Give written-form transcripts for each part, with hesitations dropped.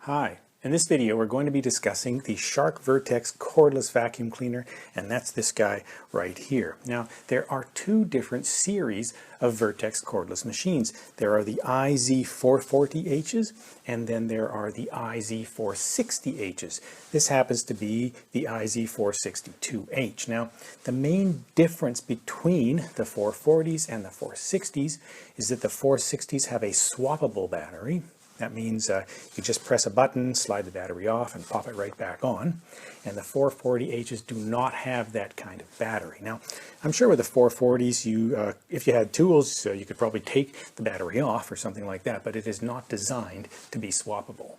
Hi, in this video we're going to be discussing the Shark Vertex Cordless Vacuum Cleaner, and that's this guy right here. Now, there are two different series of Vertex cordless machines. There are the IZ440Hs, and then there are the IZ460Hs. This happens to be the IZ462H. Now, the main difference between the 440s and the 460s is that the 460s have a swappable battery. That means you just press a button, slide the battery off, and pop it right back on. And the 440Hs do not have that kind of battery. Now, I'm sure with the 440s, if you had tools, you could probably take the battery off or something like that, but it is not designed to be swappable.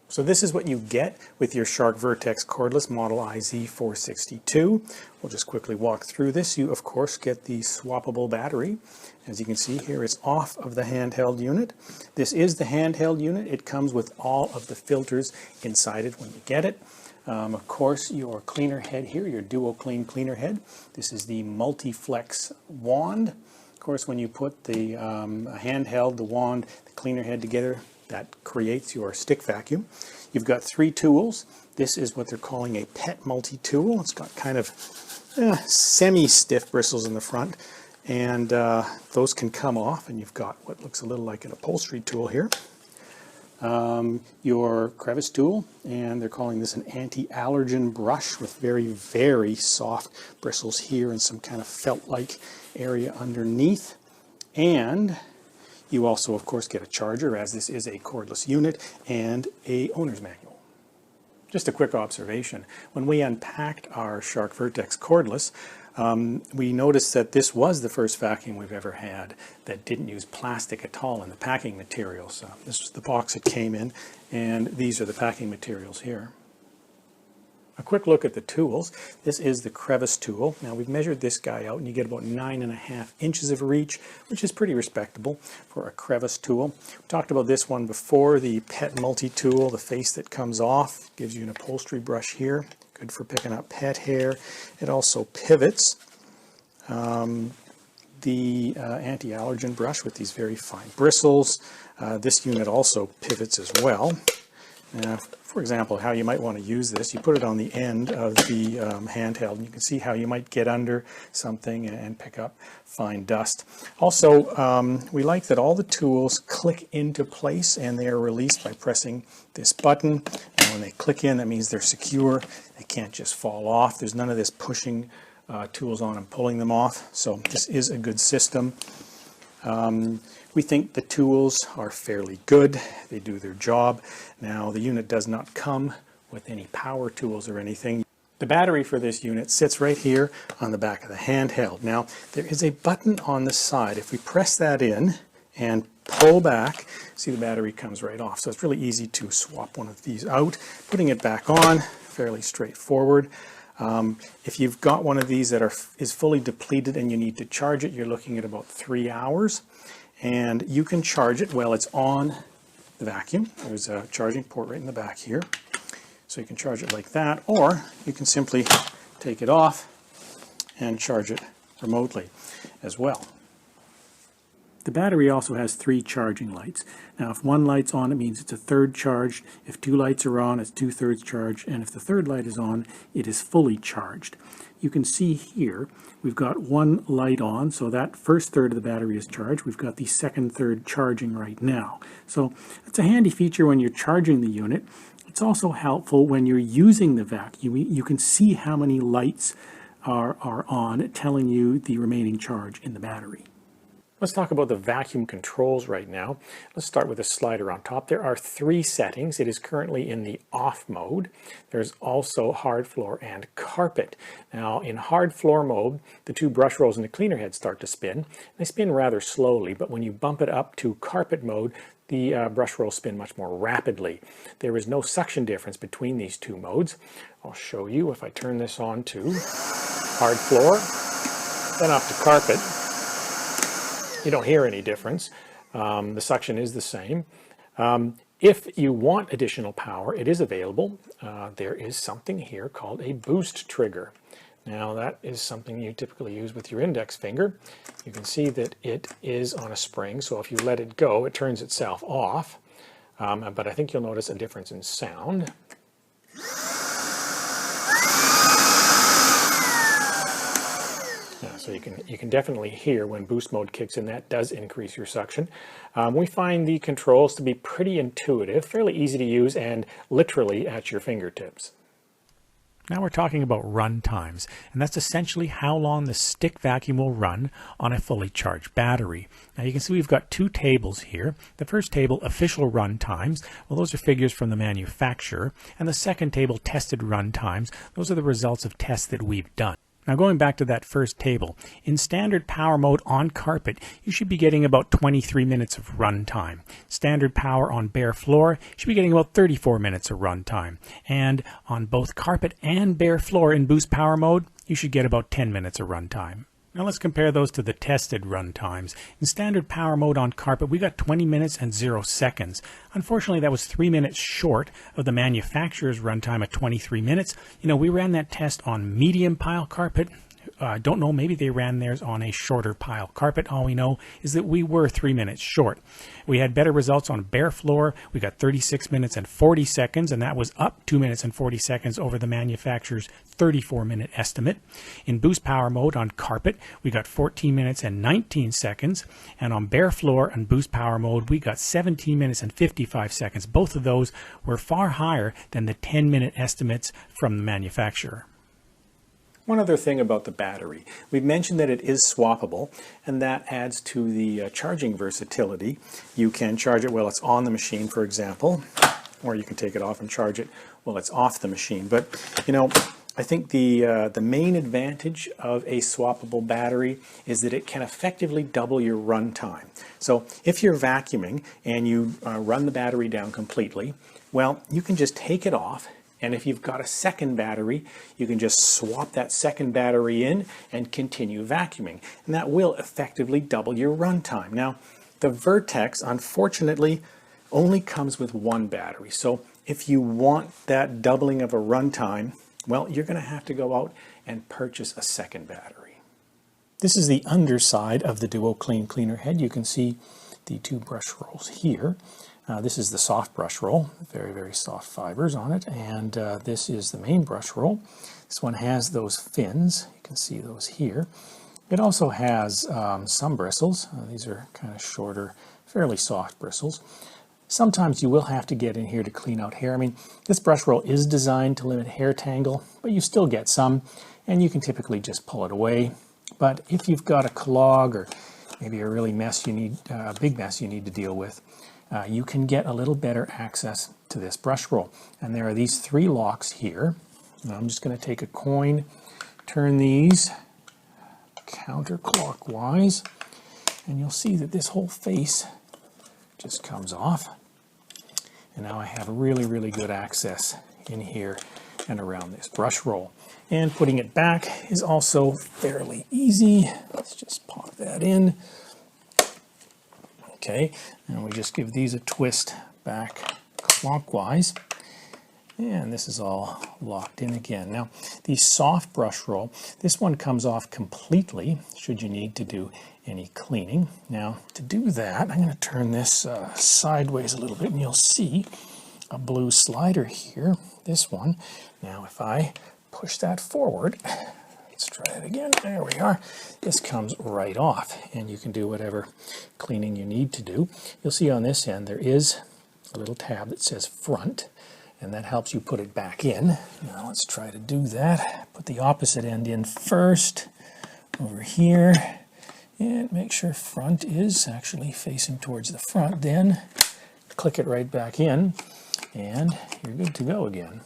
So this is what you get with your Shark Vertex Cordless Model IZ462. We'll just quickly walk through this. You, of course, get the swappable battery. As you can see here, it's off of the handheld unit. This is the handheld unit. It comes with all of the filters inside it when you get it. Of course, your cleaner head here, your dual clean cleaner head. This is the multi-flex wand. Of course, when you put the handheld, the wand, the cleaner head together, that creates your stick vacuum. You've got three tools. This is what they're calling a pet multi-tool. It's got kind of semi-stiff bristles in the front, and those can come off, and you've got what looks a little like an upholstery tool here. Your crevice tool, and they're calling this an anti-allergen brush with very, very soft bristles here and some kind of felt-like area underneath. And you also, of course, get a charger, as this is a cordless unit, and a owner's manual. Just a quick observation. When we unpacked our Shark Vertex Cordless, we noticed that this was the first vacuum we've ever had that didn't use plastic at all in the packing materials. This was the box it came in, and these are the packing materials here. A quick look at the tools. This is the crevice tool. Now, we've measured this guy out, and you get about 9.5 inches of reach, which is pretty respectable for a crevice tool. We talked about this one before, the pet multi-tool, the face that comes off, gives you an upholstery brush here, good for picking up pet hair. It also pivots. The anti-allergen brush with these very fine bristles. This unit also pivots as well. Now, for example, how you might want to use this, you put it on the end of the handheld, and you can see how you might get under something and pick up fine dust. Also, we like that all the tools click into place, and they are released by pressing this button. And when they click in, that means they're secure. They can't just fall off. There's none of this pushing tools on and pulling them off. So this is a good system. We think the tools are fairly good. They do their job. Now, the unit does not come with any power tools or anything. The battery for this unit sits right here on the back of the handheld. Now, there is a button on the side. If we press that in and pull back, see the battery comes right off. So it's really easy to swap one of these out. Putting it back on, fairly straightforward. If you've got one of these that is fully depleted and you need to charge it, you're looking at about 3 hours. And you can charge it while it's on the vacuum. There's a charging port right in the back here. So you can charge it like that, or you can simply take it off and charge it remotely as well. The battery also has 3 charging lights. Now, if one light's on, it means it's a third charged. If 2 lights are on, it's 2/3 charged. And if the third light is on, it is fully charged. You can see here, we've got 1 light on, so that first third of the battery is charged. We've got the second third charging right now. So it's a handy feature when you're charging the unit. It's also helpful when you're using the vacuum. You can see how many lights are on, telling you the remaining charge in the battery. Let's talk about the vacuum controls right now. Let's start with the slider on top. There are 3 settings. It is currently in the off mode. There's also hard floor and carpet. Now, in hard floor mode, the 2 brush rolls in the cleaner head start to spin. They spin rather slowly, but when you bump it up to carpet mode, the brush rolls spin much more rapidly. There is no suction difference between these 2 modes. I'll show you if I turn this on to hard floor, then up to carpet. You don't hear any difference. The suction is the same. If you want additional power, it is available. There is something here called a boost trigger. Now, that is something you typically use with your index finger. You can see that it is on a spring, so if you let it go, it turns itself off. but I think you'll notice a difference in sound. So you can definitely hear when boost mode kicks in. That does increase your suction. We find the controls to be pretty intuitive, fairly easy to use, and literally at your fingertips. Now we're talking about run times, and that's essentially how long the stick vacuum will run on a fully charged battery. Now you can see we've got two tables here. The first table, official run times, well, those are figures from the manufacturer, and the second table, tested run times, those are the results of tests that we've done. Now going back to that first table, in standard power mode on carpet, you should be getting about 23 minutes of run time. Standard power on bare floor, you should be getting about 34 minutes of run time. And on both carpet and bare floor in boost power mode, you should get about 10 minutes of run time. Now let's compare those to the tested run times. In standard power mode on carpet, we got 20 minutes and 0 seconds. Unfortunately, that was 3 minutes short of the manufacturer's runtime at 23 minutes. You know, we ran that test on medium pile carpet. Don't know, maybe they ran theirs on a shorter pile carpet. All we know is that we were 3 minutes short. We had better results on bare floor. We got 36 minutes and 40 seconds, and that was up 2 minutes and 40 seconds over the manufacturer's 34-minute estimate. In boost power mode on carpet, we got 14 minutes and 19 seconds, and on bare floor and boost power mode, we got 17 minutes and 55 seconds. Both of those were far higher than the 10-minute estimates from the manufacturer. One other thing about the battery. We've mentioned that it is swappable, and that adds to the charging versatility. You can charge it while it's on the machine, for example, or you can take it off and charge it while it's off the machine. But, you know, I think the main advantage of a swappable battery is that it can effectively double your run time. So if you're vacuuming and you run the battery down completely, well, you can just take it off. And if you've got a second battery, you can just swap that second battery in and continue vacuuming. And that will effectively double your runtime. Now, the Vertex, unfortunately, only comes with one battery. So if you want that doubling of a runtime, well, you're going to have to go out and purchase a second battery. This is the underside of the Duo Clean Cleaner head. You can see the two brush rolls here. This is the soft brush roll, very, very soft fibers on it, and this is the main brush roll. This one has those fins, you can see those here. It also has some bristles. These are kind of shorter, fairly soft bristles. Sometimes you will have to get in here to clean out hair. I mean, this brush roll is designed to limit hair tangle, but you still get some, and you can typically just pull it away. But if you've got a clog or maybe a really mess you need, a big mess you need to deal with, you can get a little better access to this brush roll. And there are these three locks here. Now I'm just going to take a coin, turn these counterclockwise, and you'll see that this whole face just comes off. And now I have really, really good access in here and around this brush roll. And putting it back is also fairly easy. Let's just pop that in. Okay, and we just give these a twist back clockwise, and this is all locked in again. Now, the soft brush roll, this one comes off completely should you need to do any cleaning. Now, to do that, I'm going to turn this sideways a little bit, and you'll see a blue slider here, this one. Now, if I push that forward, let's try it again. There we are. This comes right off, and you can do whatever cleaning you need to do. You'll see on this end there is a little tab that says front, and that helps you put it back in. Now let's try to do that. Put the opposite end in first, over here, and make sure front is actually facing towards the front. Then click it right back in, and you're good to go again.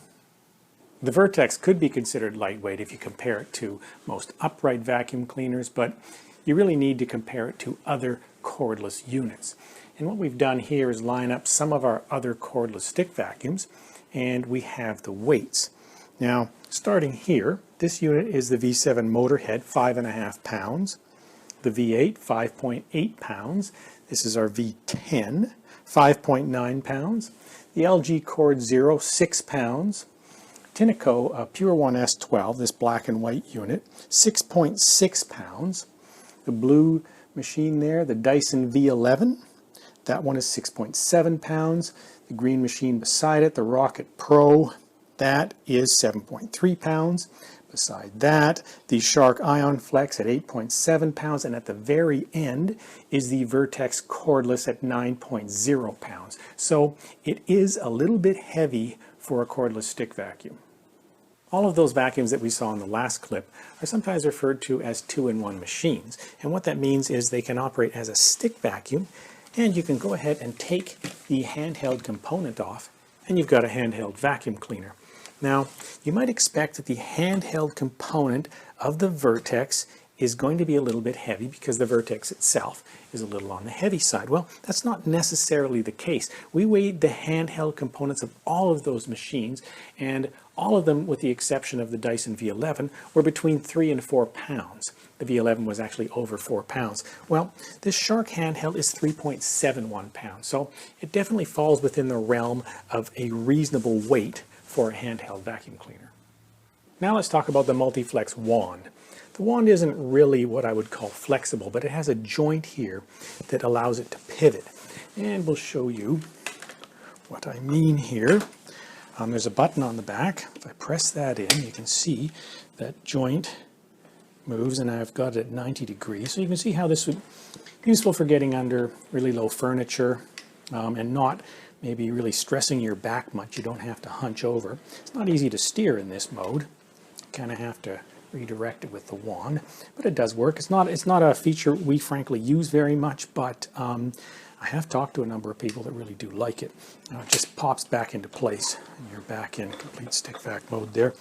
The Vertex could be considered lightweight if you compare it to most upright vacuum cleaners, but you really need to compare it to other cordless units. And what we've done here is line up some of our other cordless stick vacuums, and we have the weights. Now, starting here, this unit is the V7 motor head, 5.5 pounds. The V8, 5.8 pounds. This is our V10, 5.9 pounds. The LG Cord Zero, 6 pounds. Tineco Pure 1S12, this black and white unit, 6.6 pounds. The blue machine there, the Dyson V11, That one is 6.7 pounds. The green machine beside it, the Rocket Pro, that is 7.3 pounds. Beside that, the Shark Ion Flex at 8.7 pounds, and at the very end is the Vertex Cordless at 9.0 pounds. So it is a little bit heavy for a cordless stick vacuum. All of those vacuums that we saw in the last clip are sometimes referred to as two-in-one machines. And what that means is they can operate as a stick vacuum, and you can go ahead and take the handheld component off, and you've got a handheld vacuum cleaner. Now, you might expect that the handheld component of the Vertex is going to be a little bit heavy because the Vertex itself is a little on the heavy side. Well, that's not necessarily the case. We weighed the handheld components of all of those machines, and all of them, with the exception of the Dyson V11, were between 3 and 4 pounds. The V11 was actually over 4 pounds. Well, this Shark handheld is 3.71 pounds, so it definitely falls within the realm of a reasonable weight for a handheld vacuum cleaner. Now let's talk about the Multi-Flex wand. The wand isn't really what I would call flexible, but it has a joint here that allows it to pivot. And we'll show you what I mean here. There's a button on the back. If I press that in, you can see that joint moves, and I've got it at 90 degrees. So you can see how this would be useful for getting under really low furniture and not maybe really stressing your back much. You don't have to hunch over. It's not easy to steer in this mode. You kind of have to redirect it with the wand, but it does work. It's not a feature we frankly use very much, but I have talked to a number of people that really do like it. It just pops back into place, and you're back in complete stick vac mode there.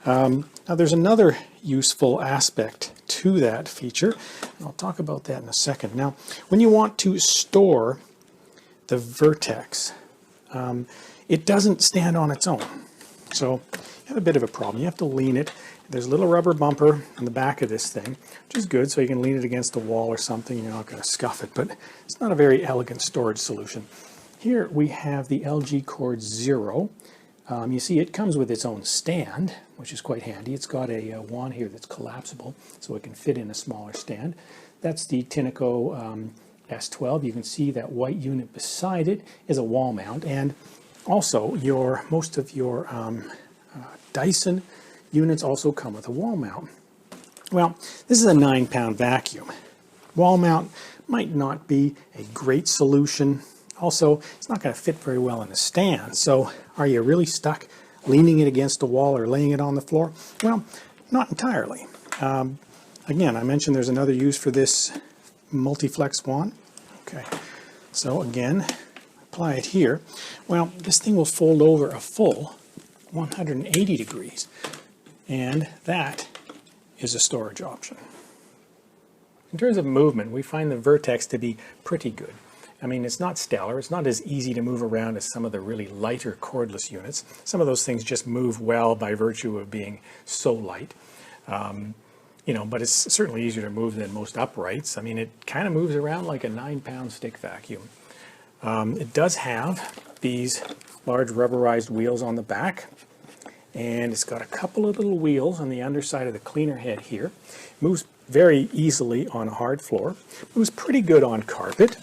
Now there's another useful aspect to that feature, and I'll talk about that in a second. Now, when you want to store the Vertex, it doesn't stand on its own. So you have a bit of a problem. You have to lean it. There's a little rubber bumper on the back of this thing, which is good, so you can lean it against the wall or something. You're not going to scuff it, but it's not a very elegant storage solution. Here we have the LG Cord Zero. You see it comes with its own stand, which is quite handy. It's got a wand here that's collapsible, so it can fit in a smaller stand. That's the Tineco S12. You can see that white unit beside it is a wall mount, and also most of your Dyson units also come with a wall mount. Well, this is a 9-pound vacuum. Wall mount might not be a great solution. Also, it's not going to fit very well in a stand. So are you really stuck leaning it against a wall or laying it on the floor? Well, not entirely. Again, I mentioned there's another use for this Multi-Flex wand. Okay, so again, apply it here. Well, this thing will fold over a full 180 degrees, and that is a storage option. In terms of movement, we find the Vertex to be pretty good. I mean, it's not stellar. It's not as easy to move around as some of the really lighter cordless units. Some of those things just move well by virtue of being so light. You know, but it's certainly easier to move than most uprights. I mean, it kind of moves around like a 9-pound stick vacuum. It does have these large rubberized wheels on the back, and it's got a couple of little wheels on the underside of the cleaner head here. It moves very easily on a hard floor. It moves pretty good on carpet.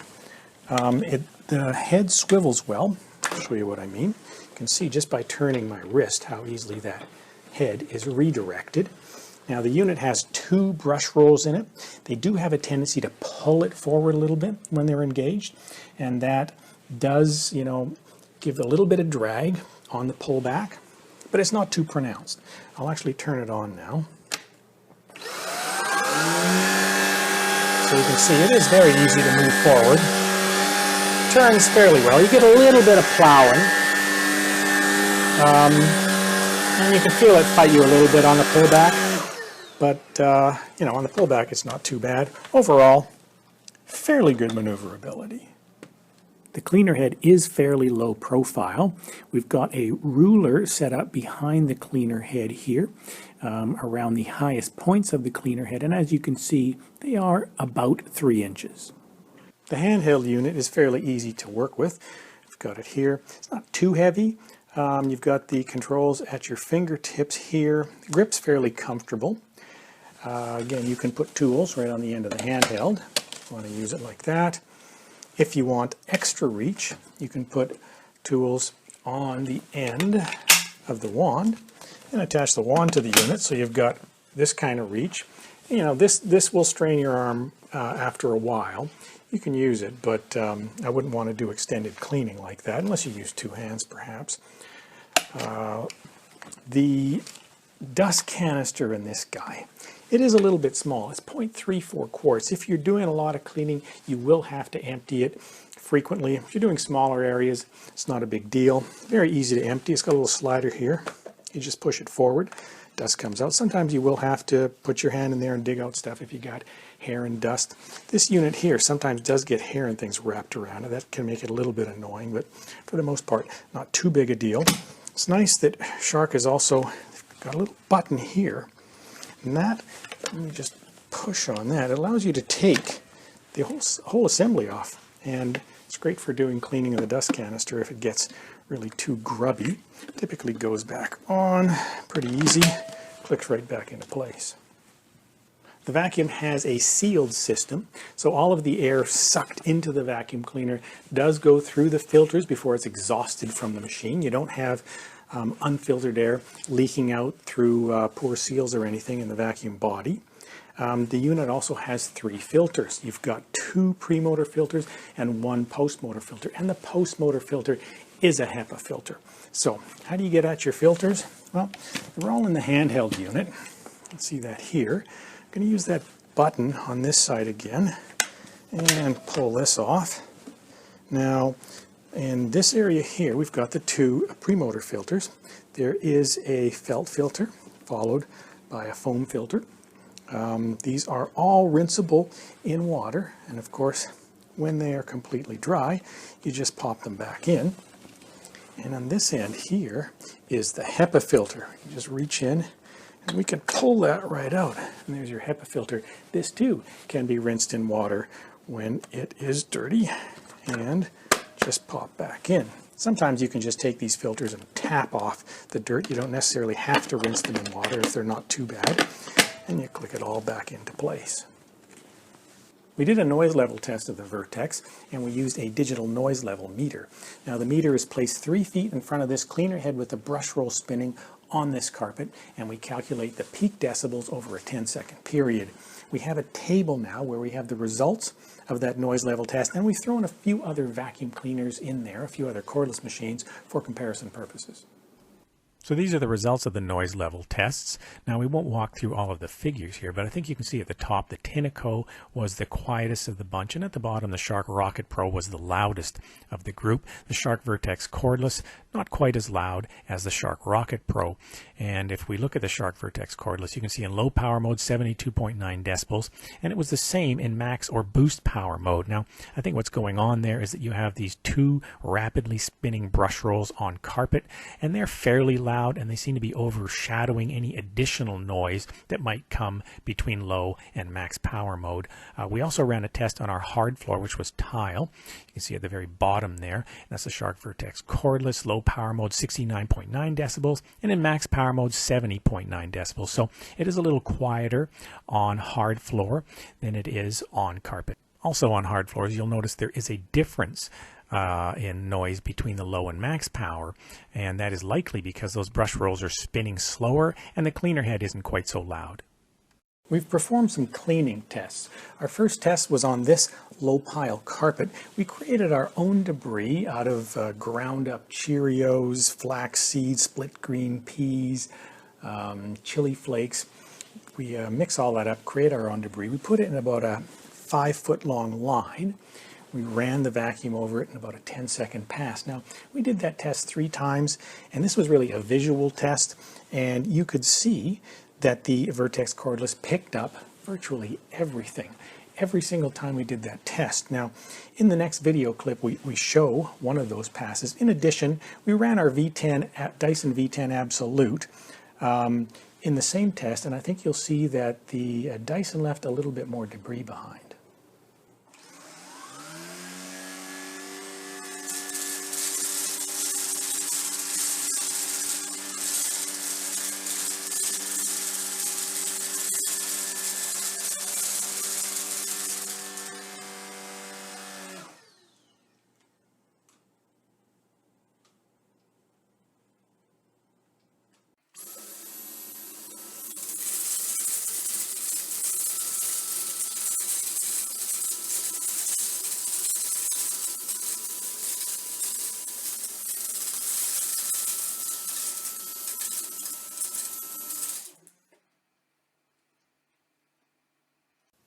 The head swivels well. I'll show you what I mean. You can see just by turning my wrist how easily that head is redirected. Now the unit has 2 brush rolls in it. They do have a tendency to pull it forward a little bit when they're engaged, and that does, you know, give a little bit of drag on the pullback, but it's not too pronounced. I'll actually turn it on now. So you can see it is very easy to move forward. Turns fairly well. You get a little bit of plowing. And you can feel it fight you a little bit on the pullback. But, you know, on the pullback it's not too bad. Overall, fairly good maneuverability. The cleaner head is fairly low profile. We've got a ruler set up behind the cleaner head here around the highest points of the cleaner head, and as you can see, they are about 3 inches. The handheld unit is fairly easy to work with. I've got it here. It's not too heavy. You've got the controls at your fingertips here. The grip's fairly comfortable. Again, you can put tools right on the end of the handheld if you want to use it like that. If you want extra reach, you can put tools on the end of the wand and attach the wand to the unit, so you've got this kind of reach. You know, this will strain your arm after a while. You can use it, but I wouldn't want to do extended cleaning like that unless you use two hands perhaps. The dust canister in this guy, it is a little bit small. It's 0.34 quarts. If you're doing a lot of cleaning, you will have to empty it frequently. If you're doing smaller areas, it's not a big deal. Very easy to empty. It's got a little slider here. You just push it forward, dust comes out. Sometimes you will have to put your hand in there and dig out stuff if you got hair and dust. This unit here sometimes does get hair and things wrapped around it. That can make it a little bit annoying, but for the most part, not too big a deal. It's nice that Shark has also got a little button here, and that, let me just push on that. It allows you to take the whole assembly off, and it's great for doing cleaning of the dust canister if it gets really too grubby. Typically goes back on pretty easy, clicks right back into place. The vacuum has a sealed system, so all of the air sucked into the vacuum cleaner does go through the filters before it's exhausted from the machine. You don't have unfiltered air leaking out through poor seals or anything in the vacuum body. The unit also has 3 filters. You've got 2 pre-motor filters and 1 post-motor filter, and the post-motor filter is a HEPA filter. So how do you get at your filters? Well, they're all in the handheld unit. You can see that here. I'm going to use that button on this side again and pull this off. Now, in this area here, we've got the 2 pre-motor filters. There is a felt filter followed by a foam filter. These are all rinsable in water, and of course, when they are completely dry, you just pop them back in. And on this end here is the HEPA filter. You just reach in and we can pull that right out. And there's your HEPA filter. This too can be rinsed in water when it is dirty and just pop back in. Sometimes you can just take these filters and tap off the dirt. You don't necessarily have to rinse them in water if they're not too bad. And you click it all back into place. We did a noise level test of the Vertex, and we used a digital noise level meter. Now the meter is placed 3 feet in front of this cleaner head with the brush roll spinning on this carpet, and we calculate the peak decibels over a 10-second period. We have a table now where we have the results of that noise level test, and we've thrown a few other vacuum cleaners in there, a few other cordless machines for comparison purposes. So these are the results of the noise level tests. Now we won't walk through all of the figures here, but I think you can see at the top the Tinaco was the quietest of the bunch, and at the bottom the Shark Rocket Pro was the loudest of the group. The Shark Vertex Cordless, not quite as loud as the Shark Rocket Pro. And if we look at the Shark Vertex Cordless, you can see in low power mode 72.9 decibels, and it was the same in max or boost power mode. Now I think what's going on there is that you have these 2 rapidly spinning brush rolls on carpet, and they're fairly loud, and they seem to be overshadowing any additional noise that might come between low and max power mode. We also ran a test on our hard floor, which was tile. You can see at the very bottom there, that's the Shark Vertex Cordless, low power mode 69.9 decibels, and in max power mode 70.9 decibels. So it is a little quieter on hard floor than it is on carpet. Also on hard floors, you'll notice there is a difference in noise between the low and max power, and that is likely because those brush rolls are spinning slower and the cleaner head isn't quite so loud. We've performed some cleaning tests. Our first test was on this low pile carpet. We created our own debris out of ground up Cheerios, flax seeds, split green peas, chili flakes. We mix all that up, create our own debris. We put it in about a 5-foot long line. We ran the vacuum over it in about a 10-second pass. Now, we did that test 3 times, and this was really a visual test, and you could see that the Vertex Cordless picked up virtually everything, every single time we did that test. Now, in the next video clip, we show one of those passes. In addition, we ran our Dyson V10 Absolute in the same test, and I think you'll see that the Dyson left a little bit more debris behind.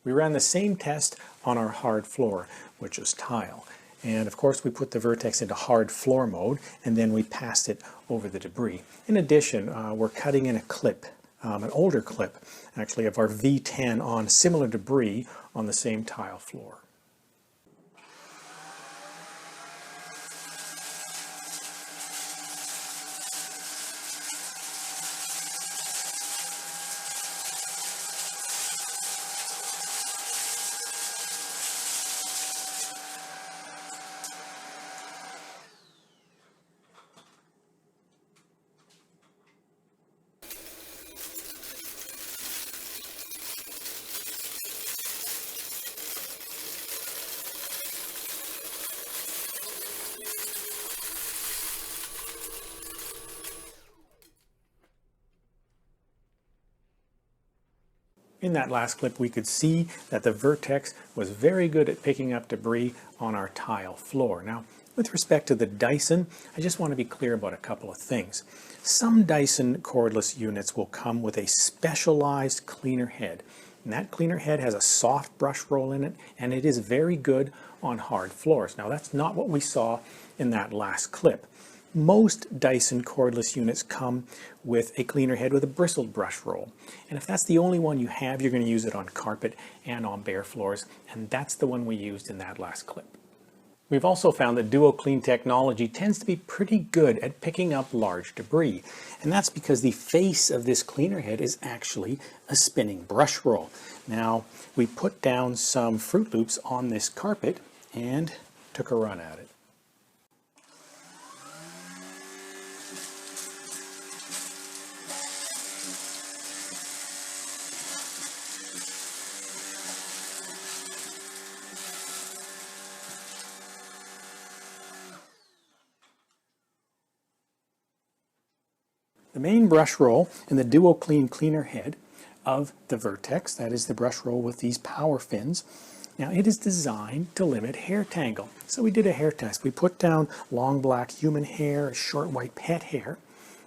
We ran the same test on our hard floor, which is tile. And of course we put the Vertex into hard floor mode and then we passed it over the debris. In addition, we're cutting in a clip, an older clip actually of our V10 on similar debris on the same tile floor. In that last clip, we could see that the Vertex was very good at picking up debris on our tile floor. Now, with respect to the Dyson, I just want to be clear about a couple of things. Some Dyson cordless units will come with a specialized cleaner head. And that cleaner head has a soft brush roll in it, and it is very good on hard floors. Now, that's not what we saw in that last clip. Most Dyson cordless units come with a cleaner head with a bristled brush roll. And if that's the only one you have, you're going to use it on carpet and on bare floors. And that's the one we used in that last clip. We've also found that Duo Clean technology tends to be pretty good at picking up large debris. And that's because the face of this cleaner head is actually a spinning brush roll. Now, we put down some Fruit Loops on this carpet and took a run at it. The main brush roll in the Duo Clean cleaner head of the Vertex, that is the brush roll with these power fins. Now it is designed to limit hair tangle. So we did a hair test. We put down long black human hair, short white pet hair,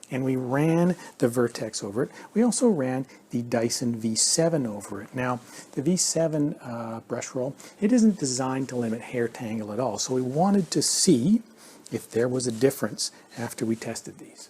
and we ran the Vertex over it. We also ran the Dyson V7 over it. Now the V7 brush roll, it isn't designed to limit hair tangle at all. So we wanted to see if there was a difference after we tested these.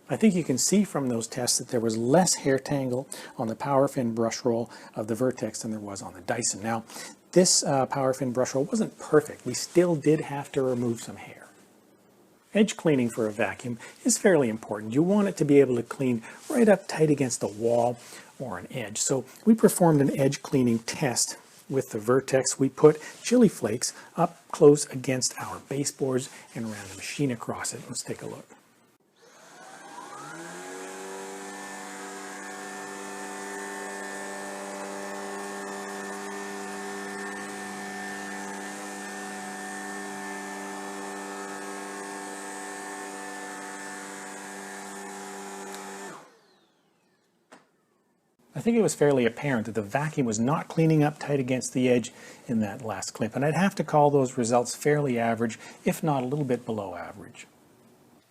I think you can see from those tests that there was less hair tangle on the power fin brush roll of the Vertex than there was on the Dyson. Now, this power fin brush roll wasn't perfect. We still did have to remove some hair. Edge cleaning for a vacuum is fairly important. You want it to be able to clean right up tight against the wall or an edge. So we performed an edge cleaning test with the Vertex. We put chili flakes up close against our baseboards and ran the machine across it. Let's take a look. I think it was fairly apparent that the vacuum was not cleaning up tight against the edge in that last clip, and I'd have to call those results fairly average, if not a little bit below average.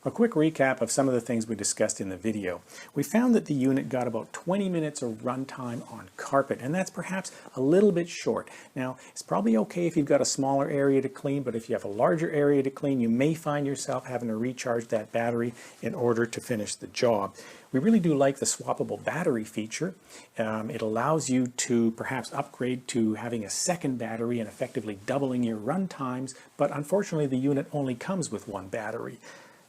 A quick recap of some of the things we discussed in the video. We found that the unit got about 20 minutes of runtime on carpet, and that's perhaps a little bit short. Now, it's probably okay if you've got a smaller area to clean, but if you have a larger area to clean, you may find yourself having to recharge that battery in order to finish the job. We really do like the swappable battery feature. It allows you to perhaps upgrade to having a second battery and effectively doubling your run times, but unfortunately the unit only comes with one battery.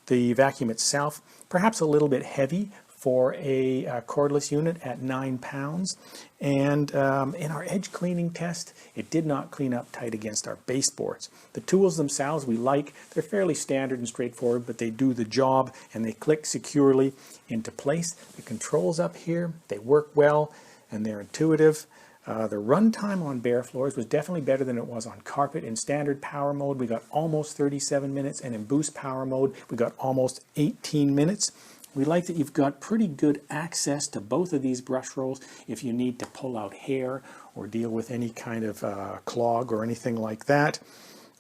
The vacuum itself, perhaps a little bit heavy for a cordless unit at 9 pounds. And in our edge cleaning test, it did not clean up tight against our baseboards. The tools themselves we like. They're fairly standard and straightforward, but they do the job and they click securely into place. The controls up here, they work well and they're intuitive. The runtime on bare floors was definitely better than it was on carpet. In standard power mode, we got almost 37 minutes, and in boost power mode, we got almost 18 minutes. We like that you've got pretty good access to both of these brush rolls if you need to pull out hair or deal with any kind of clog or anything like that.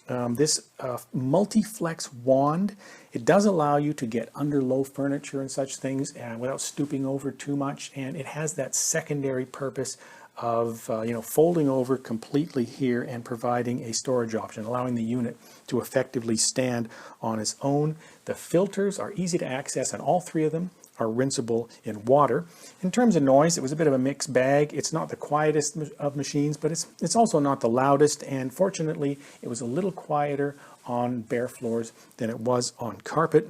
This multi-flex wand, it does allow you to get under low furniture and such things without stooping over too much, and it has that secondary purpose of folding over completely here and providing a storage option, allowing the unit to effectively stand on its own. The filters are easy to access, and all three of them are rinsable in water. In terms of noise, it was a bit of a mixed bag. It's not the quietest of machines, but it's also not the loudest, and fortunately it was a little quieter on bare floors than it was on carpet.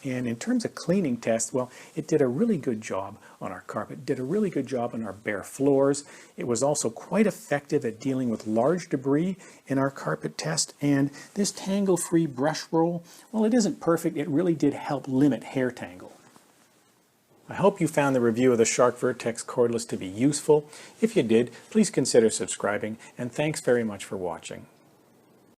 And in terms of cleaning tests, well, it did a really good job on our carpet, did a really good job on our bare floors. It was also quite effective at dealing with large debris in our carpet test. And this tangle-free brush roll, well, it isn't perfect. It really did help limit hair tangle. I hope you found the review of the Shark Vertex Cordless to be useful. If you did, please consider subscribing, and thanks very much for watching.